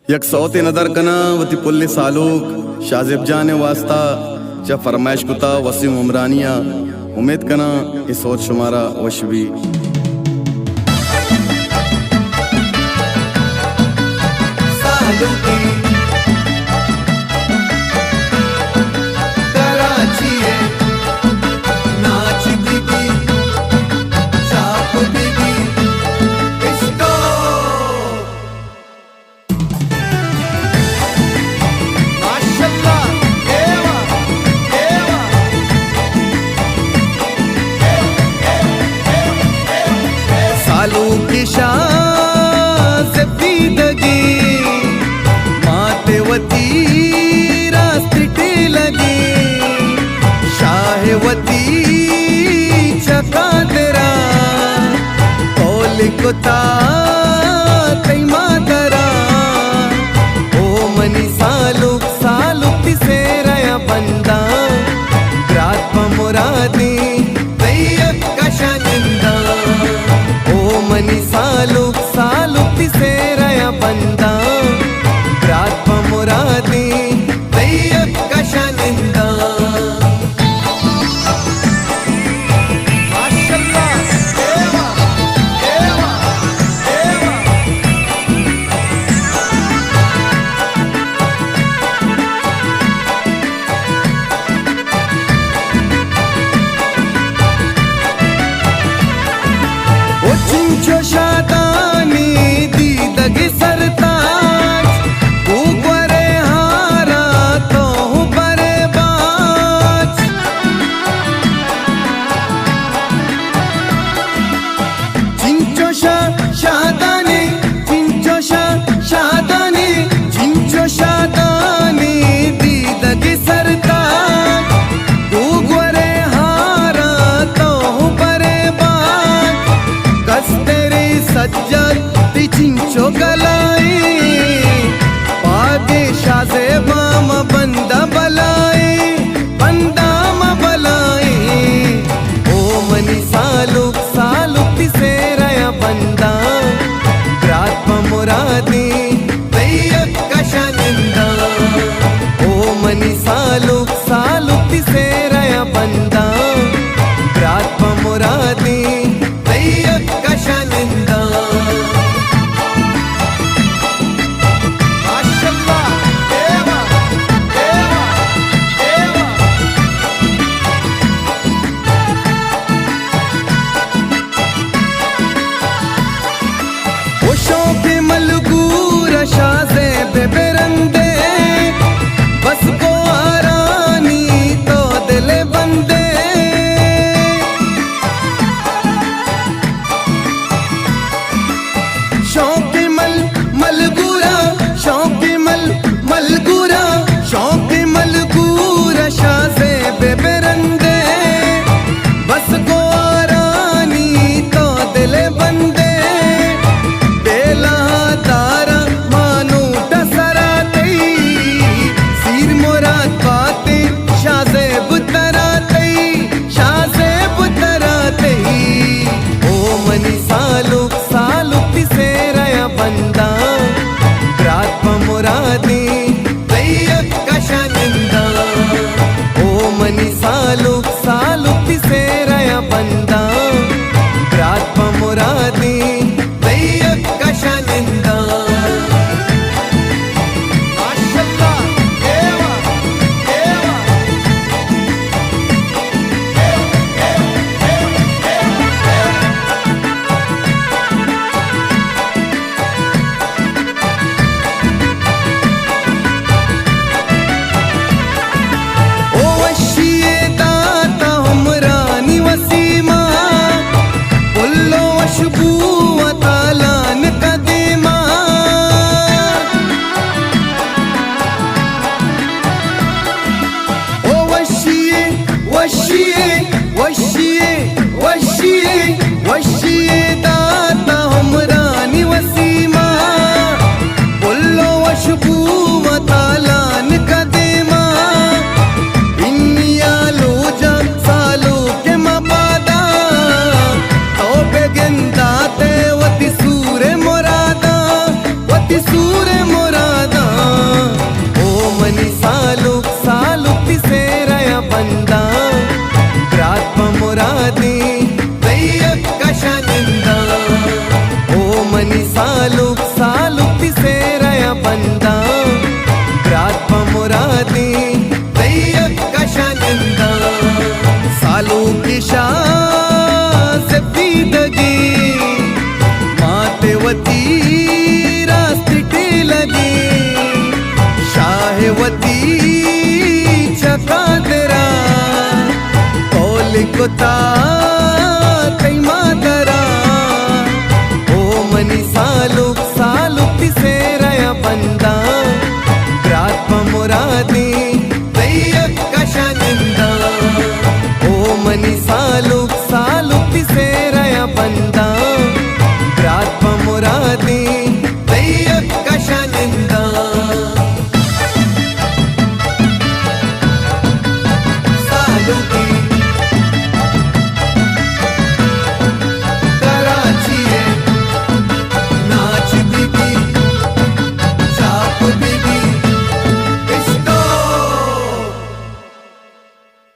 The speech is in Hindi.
यक सौते नदर कना वती पुल्ले सालूक शाजिब जाने वास्ता चा फरमाइश कुता वसीम उमरानिया उम्मीद कना इस और शुमारा वशबी की शाज़बीदगी मातेवती रास्ते लगी शाहवती चकादरा कौल कुता कई मादरा ओ मनी सालुक सालुक से रया बंदा रात मुरादी तैयब कशनिंदा मनी सालुक सालुक से रया बंदा रात मुरादी तैयब कशनिंदा माशाअल्लाह देवा देवा देवा ओ चिंचो शादानी दीदग सरताज ऊपरे हारा तो बरे बाज चिंचो शादानी चिंचो शादानी चिंचो शादानी दीदग सरताज ऊपरे हारा तो बरे बाज कस्तेरी सज्जत चिंचो गलाई पागे शाज़े बाम बंदा बलाई ओ मनी सालुक सालुक से रया बंदा रात मुरादी तैयब कशनिंदा ओ मनी सालुक सालुक से रया बंदा रात मुरादी तैयब कशनिंदा माशाअल्लाह देवा देवा देवा ओ शौक़ मलगूर शाज़े बेबरंदे बस को आरानी तो दिल बंदे हमेशा से दगी मातेवती रास्ते लगी शाहवती चकादरा कोलकाता कई मादरा ओ मनी सालुक सालुक से रया बंदा ब्रात्म मुरादी तैयक कशनिंदा ओ मनी सालुक सालुक से रया बंदा ब्रात्म मुरादी तैयक कशनिंदा सालुक